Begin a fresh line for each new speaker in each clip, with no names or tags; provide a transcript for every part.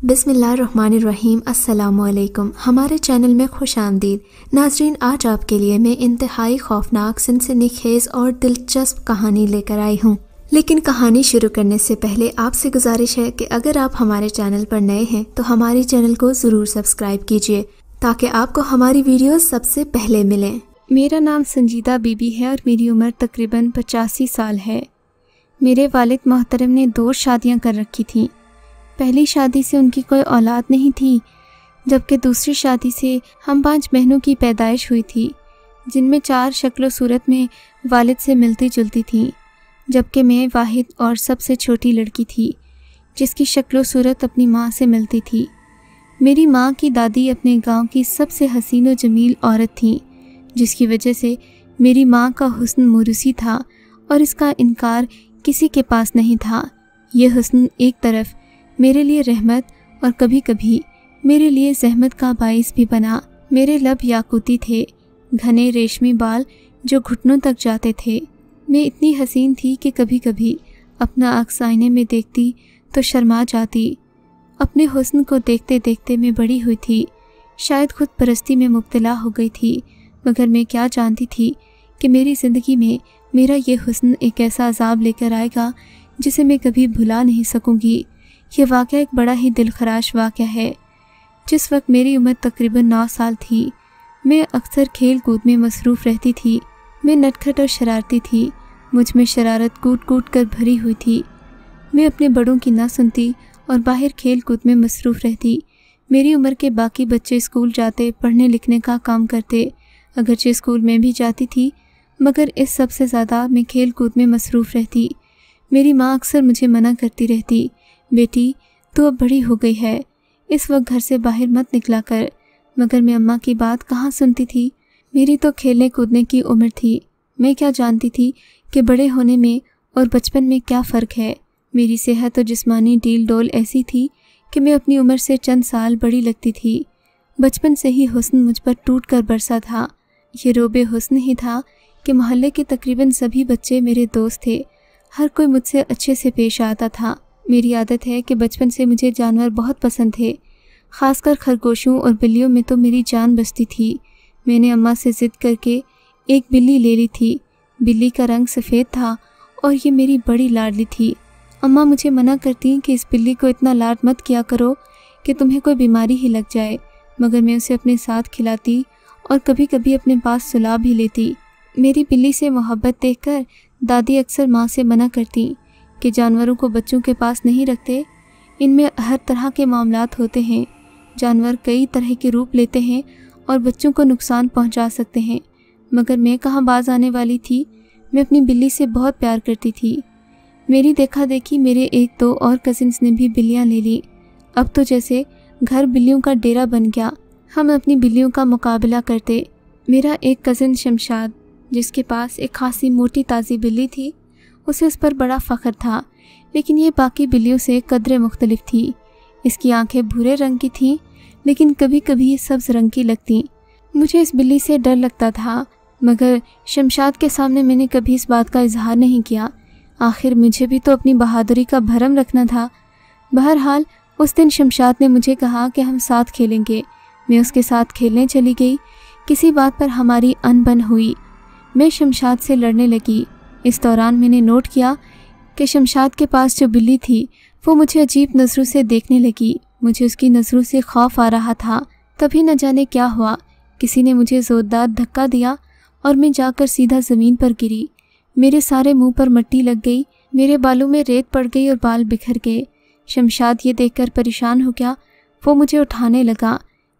بسم اللہ الرحمن الرحیم۔ السلام علیکم، ہمارے چینل میں خوش آمدید ناظرین۔ آج آپ کے لیے میں انتہائی خوفناک، سنسنی خیز اور دلچسپ کہانی لے کر آئی ہوں، لیکن کہانی شروع کرنے سے پہلے آپ سے گزارش ہے کہ اگر آپ ہمارے چینل پر نئے ہیں تو ہمارے چینل کو ضرور سبسکرائب کیجیے تاکہ آپ کو ہماری ویڈیوز سب سے پہلے ملیں۔
میرا نام سنجیدہ بی بی ہے اور میری عمر تقریباً 85 سال ہے۔ میرے والد محترم نے 2 شادیاں کر رکھی تھیں۔ پہلی شادی سے ان کی کوئی اولاد نہیں تھی، جبکہ دوسری شادی سے ہم 5 بہنوں کی پیدائش ہوئی تھی، جن میں 4 شکل و صورت میں والد سے ملتی جلتی تھیں، جبکہ میں واحد اور سب سے چھوٹی لڑکی تھی جس کی شکل و صورت اپنی ماں سے ملتی تھی۔ میری ماں کی دادی اپنے گاؤں کی سب سے حسین و جمیل عورت تھیں، جس کی وجہ سے میری ماں کا حسن موروثی تھا اور اس کا انکار کسی کے پاس نہیں تھا۔ یہ حسن ایک طرف میرے لیے رحمت اور کبھی کبھی میرے لیے زحمت کا باعث بھی بنا۔ میرے لب یاقوتی تھے، گھنے ریشمی بال جو گھٹنوں تک جاتے تھے۔ میں اتنی حسین تھی کہ کبھی کبھی اپنا عکس آئینے میں دیکھتی تو شرما جاتی۔ اپنے حسن کو دیکھتے دیکھتے میں بڑی ہوئی تھی، شاید خود پرستی میں مبتلا ہو گئی تھی، مگر میں کیا جانتی تھی کہ میری زندگی میں میرا یہ حسن ایک ایسا عذاب لے کر آئے گا جسے میں کبھی بھلا نہیں سکوں گی۔ یہ واقعہ ایک بڑا ہی دل خراش واقعہ ہے۔ جس وقت میری عمر تقریباً 9 سال تھی، میں اکثر کھیل کود میں مصروف رہتی تھی۔ میں نٹکھٹ اور شرارتی تھی، مجھ میں شرارت کوٹ کوٹ کر بھری ہوئی تھی۔ میں اپنے بڑوں کی نہ سنتی اور باہر کھیل کود میں مصروف رہتی۔ میری عمر کے باقی بچے اسکول جاتے، پڑھنے لکھنے کا کام کرتے، اگرچہ اسکول میں بھی جاتی تھی، مگر اس سب سے زیادہ میں کھیل کود میں مصروف رہتی۔ میری ماں اکثر مجھے منع کرتی رہتی، بیٹی تو اب بڑی ہو گئی ہے، اس وقت گھر سے باہر مت نکلا کر، مگر میں اماں کی بات کہاں سنتی تھی۔ میری تو کھیلنے کودنے کی عمر تھی، میں کیا جانتی تھی کہ بڑے ہونے میں اور بچپن میں کیا فرق ہے۔ میری صحت اور جسمانی ڈیل ڈول ایسی تھی کہ میں اپنی عمر سے چند سال بڑی لگتی تھی۔ بچپن سے ہی حسن مجھ پر ٹوٹ کر برسا تھا۔ یہ روب حسن ہی تھا کہ محلے کے تقریباً سبھی بچے میرے دوست تھے، ہر کوئی مجھ سے اچھے سے پیش آتا تھا۔ میری عادت ہے کہ بچپن سے مجھے جانور بہت پسند تھے، خاص کر خرگوشوں اور بلیوں میں تو میری جان بستی تھی۔ میں نے اماں سے ضد کر کے ایک بلی لے لی تھی۔ بلی کا رنگ سفید تھا اور یہ میری بڑی لاڈلی تھی۔ اماں مجھے منع کرتی کہ اس بلی کو اتنا لاڈ مت کیا کرو کہ تمہیں کوئی بیماری ہی لگ جائے، مگر میں اسے اپنے ساتھ کھلاتی اور کبھی کبھی اپنے پاس سلا بھی لیتی۔ میری بلی سے محبت دیکھ کر دادی اکثر ماں سے منع کرتی کہ جانوروں کو بچوں کے پاس نہیں رکھتے، ان میں ہر طرح کے معاملات ہوتے ہیں، جانور کئی طرح کے روپ لیتے ہیں اور بچوں کو نقصان پہنچا سکتے ہیں۔ مگر میں کہاں باز آنے والی تھی، میں اپنی بلی سے بہت پیار کرتی تھی۔ میری دیکھا دیکھی میرے 1-2 اور کزنس نے بھی بلیاں لے لی۔ اب تو جیسے گھر بلیوں کا ڈیرا بن گیا، ہم اپنی بلیوں کا مقابلہ کرتے۔ میرا ایک کزن شمشاد، جس کے پاس ایک خاصی موٹی تازی بلی تھی، اسے اس پر بڑا فخر تھا، لیکن یہ باقی بلیوں سے قدرے مختلف تھی۔ اس کی آنکھیں بھورے رنگ کی تھیں، لیکن کبھی کبھی سبز رنگ کی لگتیں۔ مجھے اس بلی سے ڈر لگتا تھا، مگر شمشاد کے سامنے میں نے کبھی اس بات کا اظہار نہیں کیا۔ آخر مجھے بھی تو اپنی بہادری کا بھرم رکھنا تھا۔ بہرحال اس دن شمشاد نے مجھے کہا کہ ہم ساتھ کھیلیں گے۔ میں اس کے ساتھ کھیلنے چلی گئی۔ کسی بات پر ہماری انبن ہوئی، میں شمشاد سے لڑنے لگی۔ اس دوران میں نے نوٹ کیا کہ شمشاد کے پاس جو بلی تھی وہ مجھے عجیب نظروں سے دیکھنے لگی۔ مجھے اس کی نظروں سے خوف آ رہا تھا۔ تبھی نہ جانے کیا ہوا، کسی نے مجھے زوردار دھکا دیا اور میں جا کر سیدھا زمین پر گری۔ میرے سارے منہ پر مٹی لگ گئی، میرے بالوں میں ریت پڑ گئی اور بال بکھر گئے۔ شمشاد یہ دیکھ کر پریشان ہو گیا، وہ مجھے اٹھانے لگا،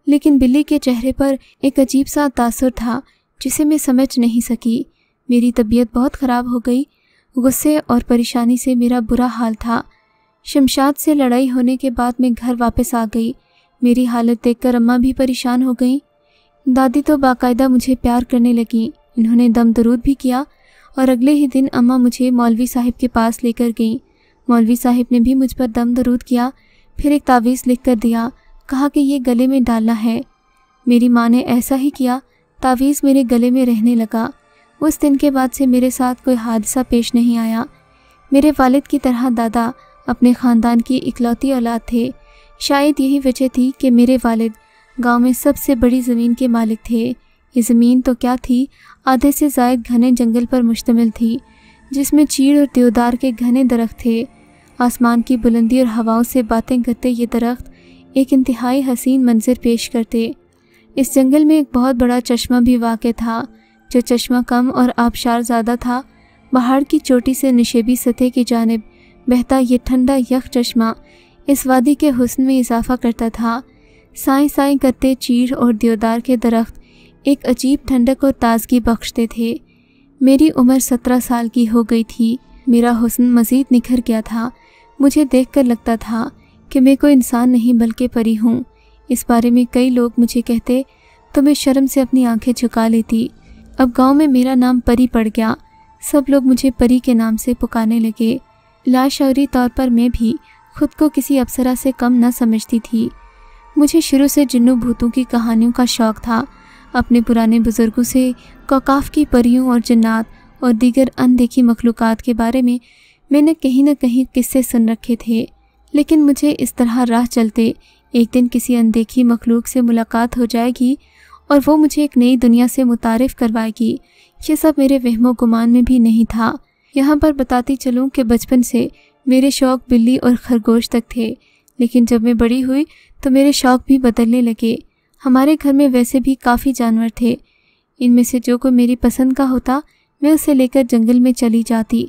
لیکن بلی کے چہرے پر ایک عجیب سا تاثر تھا جسے میں سمجھ نہیں سکی۔ میری طبیعت بہت خراب ہو گئی، غصے اور پریشانی سے میرا برا حال تھا۔ شمشاد سے لڑائی ہونے کے بعد میں گھر واپس آ گئی۔ میری حالت دیکھ کر اماں بھی پریشان ہو گئیں۔ دادی تو باقاعدہ مجھے پیار کرنے لگیں، انہوں نے دم درود بھی کیا اور اگلے ہی دن اماں مجھے مولوی صاحب کے پاس لے کر گئیں۔ مولوی صاحب نے بھی مجھ پر دم درود کیا، پھر ایک تعویذ لکھ کر دیا، کہا کہ یہ گلے میں ڈالنا ہے۔ میری ماں نے ایسا ہی کیا، تعویذ میرے گلے میں رہنے لگا۔ اس دن کے بعد سے میرے ساتھ کوئی حادثہ پیش نہیں آیا۔ میرے والد کی طرح دادا اپنے خاندان کی اکلوتی اولاد تھے۔ शायद यही वजह थी कि मेरे वालिद गांव में सबसे बड़ी ज़मीन के मालिक थे। ये ज़मीन तो क्या थी, आधे से ज़ायद घने जंगल पर मुश्तमिल थी, जिसमें चीड़ और देवदार के घने दरख्त थे। आसमान की बुलंदी और हवाओं से बातें करते ये दरख्त एक इंतहाई हसीन मंजर पेश करते। इस जंगल में एक बहुत बड़ा चश्मा भी वाक़ था। जो चश्मा कम और आबशार ज़्यादा था। पहाड़ की चोटी से निशेबी सतह की जानिब बहता ये ठंडा यख चश्मा इस वादी के हुस्न में इजाफा करता था। साएं साएं करते चीड़ और देवदार के दरख्त एक अजीब ठंडक और ताजगी बख्शते थे। मेरी उम्र 17 साल की हो गई थी। मेरा हुस्न मज़ीद निखर गया था। मुझे देखकर लगता था कि मैं कोई इंसान नहीं बल्कि परी हूँ। इस बारे में कई लोग मुझे कहते तो मैं शर्म से अपनी आंखें झुका लेती। अब गांव में मेरा नाम परी पड़ गया। सब लोग मुझे परी के नाम से पुकारने लगे। लाशऊरी तौर पर मैं भी खुद को किसी अप्सरा से कम न समझती थी। मुझे शुरू से जिन्नों भूतों की कहानियों का शौक़ था। अपने पुराने बुज़ुर्गों से कौकाफ की परियों और जन्नात और दीगर अनदेखी मखलूक़ात के बारे में मैंने कहीं न कहीं किस्से सुन रखे थे। लेकिन मुझे इस तरह राह चलते एक दिन किसी अनदेखी मखलूक से मुलाकात हो जाएगी और वो मुझे एक नई दुनिया से मुतारिफ़ करवाएगी। ये सब मेरे वहमो गुमान में भी नहीं था। यहाँ पर बताती चलूँ कि बचपन से मेरे शौक़ बिल्ली और खरगोश तक थे, लेकिन जब मैं बड़ी हुई तो मेरे शौक़ भी बदलने लगे। हमारे घर में वैसे भी काफ़ी जानवर थे। इनमें से जो कोई मेरी पसंद का होता मैं उसे लेकर जंगल में चली जाती।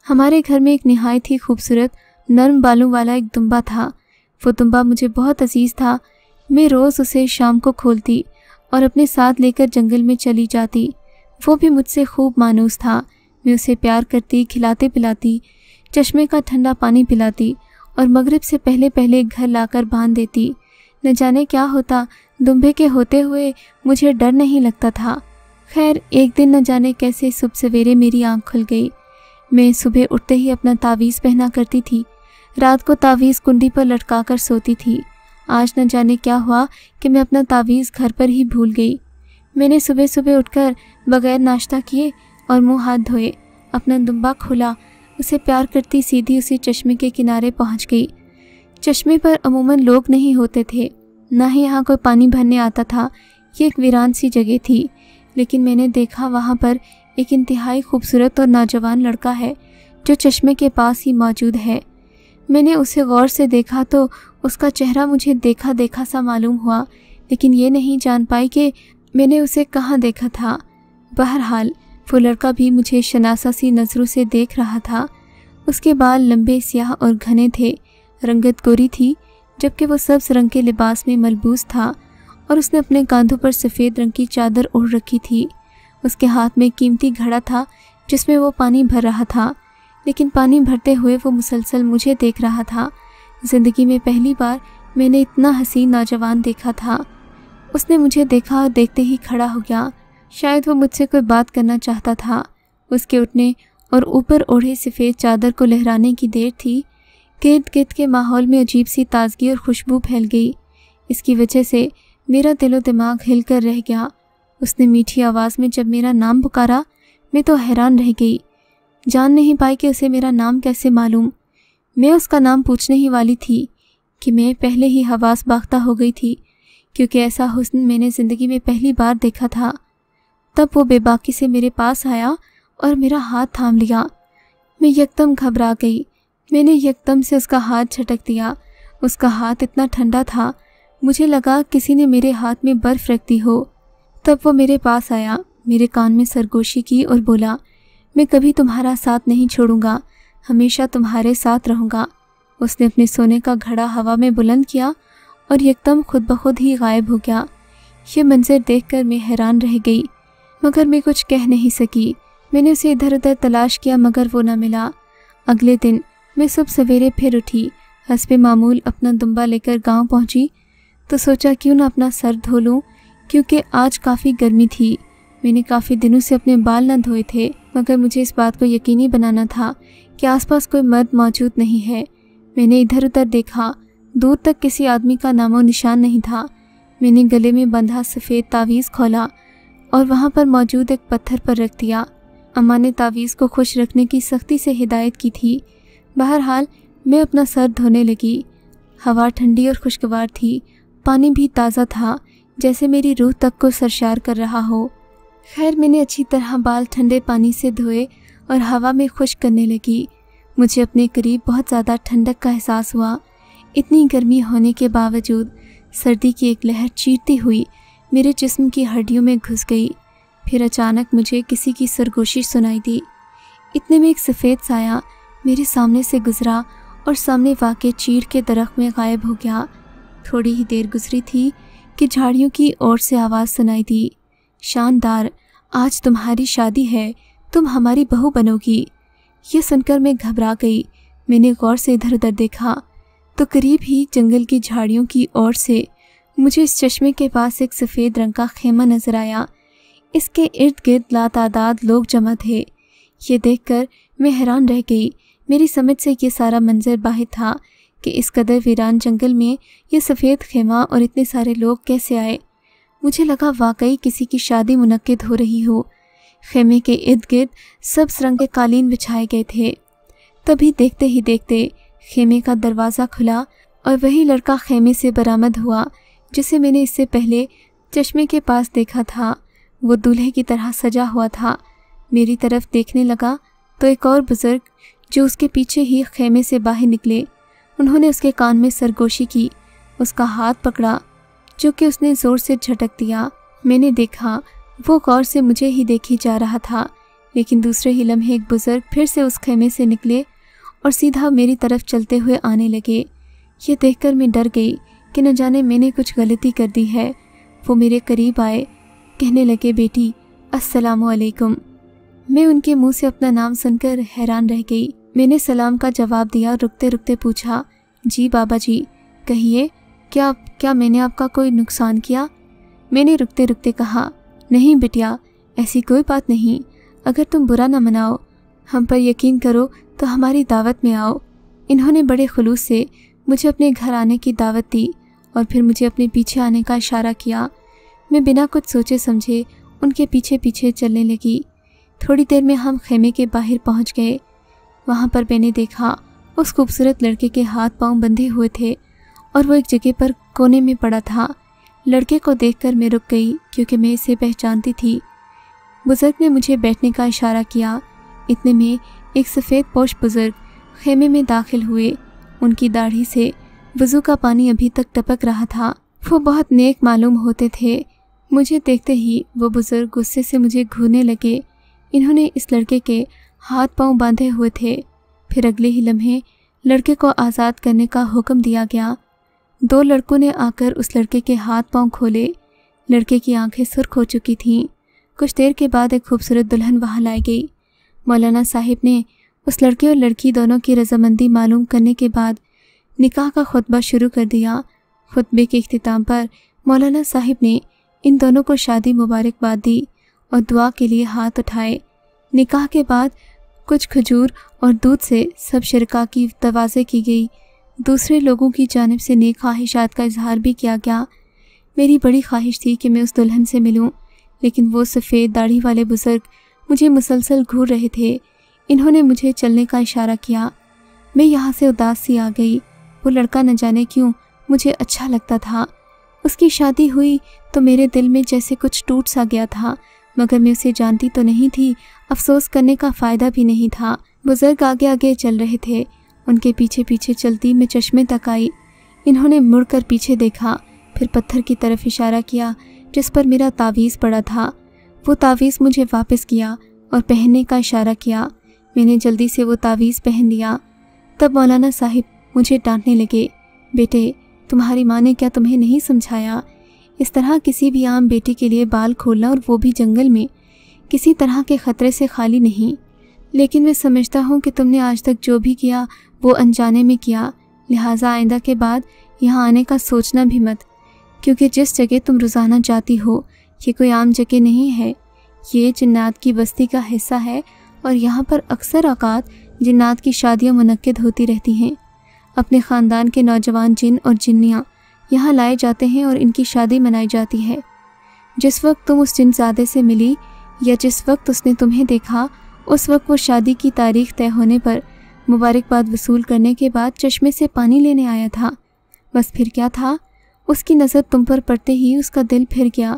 हमारे घर में एक निहायत ही खूबसूरत नरम बालों वाला एक दुम्बा था। वो दुम्बा मुझे बहुत अजीज़ था। मैं रोज़ उसे शाम को खोलती और अपने साथ लेकर जंगल में चली जाती। वो भी मुझसे खूब मानूस था। मैं उसे प्यार करती, खिलाते पिलाती, चश्मे का ठंडा पानी पिलाती और मगरिब से पहले पहले घर लाकर बांध देती। न जाने क्या होता, दुम्बे के होते हुए मुझे डर नहीं लगता था। खैर एक दिन न जाने कैसे सुबह सवेरे मेरी आँख खुल गई। मैं सुबह उठते ही अपना तावीज़ पहना करती थी। रात को तावीज़ कुंडी पर लटका कर सोती थी। आज न जाने क्या हुआ कि मैं अपना तावीज़ घर पर ही भूल गई। मैंने सुबह सुबह उठकर बग़ैर नाश्ता किए और मुंह हाथ धोए अपना दुम्बा खोला। उसे प्यार करती सीधी उसी चश्मे के किनारे पहुंच गई। चश्मे पर अमूमन लोग नहीं होते थे, ना ही यहाँ कोई पानी भरने आता था। ये एक वीरान सी जगह थी, लेकिन मैंने देखा वहाँ पर एक इंतहाई खूबसूरत और नौजवान लड़का है जो चश्मे के पास ही मौजूद है। मैंने उसे गौर से देखा तो उसका चेहरा मुझे देखा देखा सा मालूम हुआ, लेकिन ये नहीं जान पाई कि मैंने उसे कहाँ देखा था। बहरहाल वो लड़का भी मुझे शनासा सी नज़रों से देख रहा था। उसके बाल लंबे, स्याह और घने थे। रंगत गोरी थी, जबकि वो सब्ज़ रंग के लिबास में मलबूस था और उसने अपने कांधों पर सफ़ेद रंग की चादर ओढ़ रखी थी। उसके हाथ में कीमती घड़ा था जिसमें वो पानी भर रहा था, लेकिन पानी भरते हुए वो मुसलसल मुझे देख रहा था। ज़िंदगी में पहली बार मैंने इतना हसीन नौजवान देखा था। उसने मुझे देखा और देखते ही खड़ा हो गया। शायद वो मुझसे कोई बात करना चाहता था। उसके उठने और ऊपर ओढ़े सफ़ेद चादर को लहराने की देर थी। गिर्द गिर्द के माहौल में अजीब सी ताजगी और खुशबू फैल गई। इसकी वजह से मेरा दिलो दिमाग हिल कर रह गया। उसने मीठी आवाज़ में जब मेरा नाम पुकारा, मैं तो हैरान रह गई। जान नहीं पाई कि उसे मेरा नाम कैसे मालूम। मैं उसका नाम पूछने ही वाली थी कि मैं पहले ही हवास बाख्ता हो गई थी, क्योंकि ऐसा हुस्न मैंने ज़िंदगी में पहली बार देखा था। तब वो बेबाकी से मेरे पास आया और मेरा हाथ थाम लिया। मैं यकदम घबरा गई। मैंने यकदम से उसका हाथ झटक दिया। उसका हाथ इतना ठंडा था, मुझे लगा किसी ने मेरे हाथ में बर्फ़ रख दी हो। तब वो मेरे पास आया, मेरे कान में सरगोशी की और बोला, मैं कभी तुम्हारा साथ नहीं छोड़ूंगा, हमेशा तुम्हारे साथ रहूँगा। उसने अपने सोने का घड़ा हवा में बुलंद किया और यकदम खुद ब खुद ही गायब हो गया। ये मंजर देखकर मैं हैरान रह गई, मगर मैं कुछ कह नहीं सकी। मैंने उसे इधर उधर तलाश किया, मगर वो न मिला। अगले दिन मैं सुबह सवेरे फिर उठी। हस्बे मामूल अपना दुम्बा लेकर गांव पहुंची तो सोचा क्यों ना अपना सर धो लूँ, क्योंकि आज काफ़ी गर्मी थी। मैंने काफ़ी दिनों से अपने बाल न धोए थे, मगर मुझे इस बात को यकीनी बनाना था कि आसपास कोई मर्द मौजूद नहीं है। मैंने इधर उधर देखा, दूर तक किसी आदमी का नामो निशान नहीं था। मैंने गले में बंधा सफ़ेद तावीज़ खोला और वहाँ पर मौजूद एक पत्थर पर रख दिया। अम्मा ने तावीज़ को खुश रखने की सख्ती से हिदायत की थी। बहरहाल मैं अपना सर धोने लगी। हवा ठंडी और खुशगवार थी, पानी भी ताज़ा था, जैसे मेरी रूह तक को सरशार कर रहा हो। खैर, मैंने अच्छी तरह बाल ठंडे पानी से धोए और हवा में खुश्क करने लगी। मुझे अपने करीब बहुत ज़्यादा ठंडक का एहसास हुआ। इतनी गर्मी होने के बावजूद सर्दी की एक लहर चीरती हुई मेरे जिस्म की हड्डियों में घुस गई। फिर अचानक मुझे किसी की सरगोशी सुनाई दी। इतने में एक सफ़ेद साया मेरे सामने से गुज़रा और सामने वाक़े चीड़ के दरख्त में गायब हो गया। थोड़ी ही देर गुजरी थी कि झाड़ियों की ओर से आवाज़ सुनाई दी, शानदार, आज तुम्हारी शादी है, तुम हमारी बहू बनोगी। ये सुनकर मैं घबरा गई। मैंने गौर से इधर उधर देखा तो करीब ही जंगल की झाड़ियों की ओर से मुझे इस चश्मे के पास एक सफ़ेद रंग का खेमा नज़र आया। इसके इर्द गिर्द लातादाद लोग जमा थे। ये देखकर मैं हैरान रह गई। मेरी समझ से ये सारा मंजर बाहर था कि इस कदर वीरान जंगल में ये सफ़ेद खेमा और इतने सारे लोग कैसे आए। मुझे लगा वाकई किसी की शादी मुनक्किद हो रही हो। खेमे के इर्द गिर्द सब्ज़ रंग के कालीन बिछाए गए थे। तभी देखते ही देखते खेमे का दरवाज़ा खुला और वही लड़का खेमे से बरामद हुआ जिसे मैंने इससे पहले चश्मे के पास देखा था। वो दूल्हे की तरह सजा हुआ था। मेरी तरफ देखने लगा तो एक और बुज़ुर्ग जो उसके पीछे ही खेमे से बाहर निकले। उन्होंने उसके कान में सरगोशी की, उसका हाथ पकड़ा जो कि उसने ज़ोर से झटक दिया। मैंने देखा वो गौर से मुझे ही देखी जा रहा था, लेकिन दूसरे ही लम्हे एक बुज़ुर्ग फिर से उस खेमे से निकले और सीधा मेरी तरफ चलते हुए आने लगे। ये देखकर मैं डर गई कि न जाने मैंने कुछ गलती कर दी है। वो मेरे करीब आए, कहने लगे, बेटी अस्सलामु अलैकुम। मैं उनके मुंह से अपना नाम सुनकर हैरान रह गई। मैंने सलाम का जवाब दिया। रुकते रुकते पूछा, जी बाबा जी, कहिए, क्या मैंने आपका कोई नुकसान किया? मैंने रुकते रुकते कहा, नहीं बिटिया, ऐसी कोई बात नहीं। अगर तुम बुरा न मनाओ, हम पर यकीन करो तो हमारी दावत में आओ। इन्होंने बड़े खुलूस से मुझे अपने घर आने की दावत दी और फिर मुझे अपने पीछे आने का इशारा किया। मैं बिना कुछ सोचे समझे उनके पीछे पीछे चलने लगी। थोड़ी देर में हम खेमे के बाहर पहुंच गए। वहां पर मैंने देखा उस खूबसूरत लड़के के हाथ पांव बंधे हुए थे और वो एक जगह पर कोने में पड़ा था। लड़के को देखकर मैं रुक गई क्योंकि मैं इसे पहचानती थी। बुज़ुर्ग ने मुझे बैठने का इशारा किया। इतने में एक सफ़ेद पोश बुज़ुर्ग खेमे में दाखिल हुए। उनकी दाढ़ी से वज़ू का पानी अभी तक टपक रहा था। वो बहुत नेक मालूम होते थे। मुझे देखते ही वो बुज़ुर्ग गुस्से से मुझे घूरने लगे। इन्होंने इस लड़के के हाथ पांव बांधे हुए थे। फिर अगले ही लम्हे लड़के को आज़ाद करने का हुक्म दिया गया। दो लड़कों ने आकर उस लड़के के हाथ पांव खोले। लड़के की आंखें सुर्ख हो चुकी थीं। कुछ देर के बाद एक खूबसूरत दुल्हन वहां लाई गई। मौलाना साहिब ने उस लड़के और लड़की दोनों की रजामंदी मालूम करने के बाद निकाह का खुतबा शुरू कर दिया। खुतबे के इख्तिताम पर मौलाना साहिब ने इन दोनों को शादी मुबारकबाद दी और दुआ के लिए हाथ उठाए। निकाह के बाद कुछ खजूर और दूध से सब शरका की तवाज़े की गई। दूसरे लोगों की जानिब से नेक ख्वाहिशात का इजहार भी किया गया। मेरी बड़ी ख्वाहिश थी कि मैं उस दुल्हन से मिलूं, लेकिन वो सफ़ेद दाढ़ी वाले बुज़ुर्ग मुझे मुसलसल घूर रहे थे। इन्होंने मुझे चलने का इशारा किया। मैं यहाँ से उदास सी आ गई। वो लड़का न जाने क्यों मुझे अच्छा लगता था। उसकी शादी हुई तो मेरे दिल में जैसे कुछ टूट सा गया था, मगर मैं उसे जानती तो नहीं थी। अफसोस करने का फ़ायदा भी नहीं था। बुज़ुर्ग आगे आगे चल रहे थे। उनके पीछे पीछे चलती मैं चश्मे तक आई। इन्होंने मुड़कर पीछे देखा, फिर पत्थर की तरफ इशारा किया जिस पर मेरा तावीज़ पड़ा था। वो तावीज़ मुझे वापस किया और पहनने का इशारा किया। मैंने जल्दी से वो तावीज़ पहन लिया। तब मौलाना साहिब मुझे डांटने लगे, बेटे, तुम्हारी माँ ने क्या तुम्हें नहीं समझाया? इस तरह किसी भी आम बेटे के लिए बाल खोलना, और वो भी जंगल में, किसी तरह के ख़तरे से खाली नहीं। लेकिन मैं समझता हूँ कि तुमने आज तक जो भी किया वो अनजाने में किया, लिहाजा आइंदा के बाद यहाँ आने का सोचना भी मत, क्योंकि जिस जगह तुम रोज़ाना जाती हो ये कोई आम जगह नहीं है। ये जिन्नात की बस्ती का हिस्सा है और यहाँ पर अक्सर औक़ात जिन्नात की शादियाँ मुनक्किद होती रहती हैं। अपने ख़ानदान के नौजवान जिन और जिन्नियाँ यहाँ लाए जाते हैं और इनकी शादी मनाई जाती है। जिस वक्त तुम उस जिनज़ादे से मिली या जिस वक्त उसने तुम्हें देखा, उस वक्त वो शादी की तारीख़ तय होने पर मुबारकबाद वसूल करने के बाद चश्मे से पानी लेने आया था। بس پھر کیا تھا، اس کی نظر تم پر پڑتے ہی اس کا دل پھر گیا۔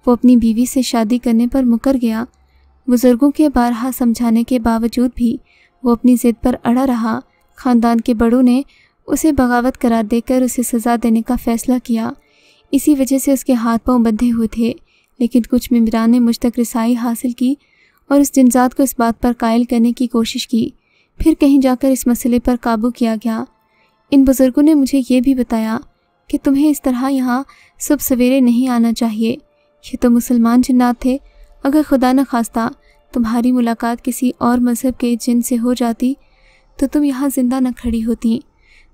وہ اپنی بیوی سے شادی کرنے پر مکر گیا۔ بزرگوں کے بارہا سمجھانے کے باوجود بھی وہ اپنی ضد پر اڑا رہا۔ خاندان کے بڑوں نے اسے بغاوت قرار دے کر اسے سزا دینے کا فیصلہ کیا۔ اسی وجہ سے اس کے ہاتھ پاؤں بندھے ہوئے تھے، لیکن کچھ ممبران نے مجھ تک رسائی حاصل کی اور اس جنزات کو اس بات پر قائل کرنے کی کوشش کی۔ پھر کہیں جا کر اس مسئلے پر قابو کیا گیا۔ ان بزرگوں نے مجھے یہ بھی بتایا کہ تمہیں اس طرح یہاں صبح سویرے نہیں آنا چاہیے۔ یہ تو مسلمان جنات تھے، اگر خدا نہ خواستہ تمہاری ملاقات کسی اور مذہب کے جن سے ہو جاتی تو تم یہاں زندہ نہ کھڑی ہوتی۔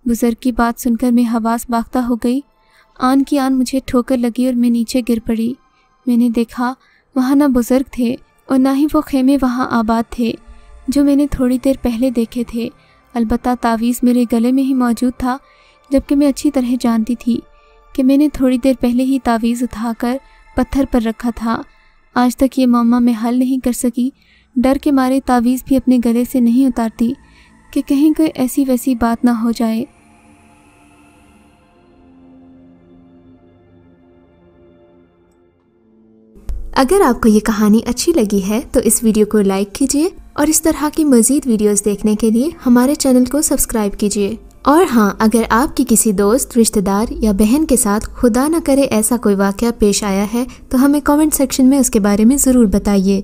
بزرگ کی بات سن کر میں حواس باختہ ہو گئی۔ آن کی آن مجھے ٹھوکر لگی اور میں نیچے گر پڑی۔ میں نے دیکھا وہاں نہ بزرگ تھے اور نہ ہی وہ خیمے وہاں آباد تھے جو میں نے تھوڑی دیر پہلے دیکھے تھے۔ البتہ تعویذ میرے گلے میں ہی موجود تھا، جبکہ میں اچھی طرح جانتی تھی کہ میں نے تھوڑی دیر پہلے ہی تعویذ اٹھا کر پتھر پر رکھا تھا۔ آج تک یہ معمہ میں حل نہیں کر سکی۔ ڈر کے مارے تعویذ بھی اپنے گلے سے نہیں اتارتی کہ کہیں کوئی ایسی ویسی بات نہ ہو جائے۔
اگر آپ کو یہ کہانی اچھی لگی ہے تو اس ویڈیو کو لائک کیجیے اور اس طرح کی مزید ویڈیوز دیکھنے کے لیے ہمارے چینل کو سبسکرائب کیجیے۔ اور ہاں، اگر آپ کی کسی دوست، رشتہ دار یا بہن کے ساتھ خدا نہ کرے ایسا کوئی واقعہ پیش آیا ہے تو ہمیں کامنٹ سیکشن میں اس کے بارے میں ضرور بتائیے۔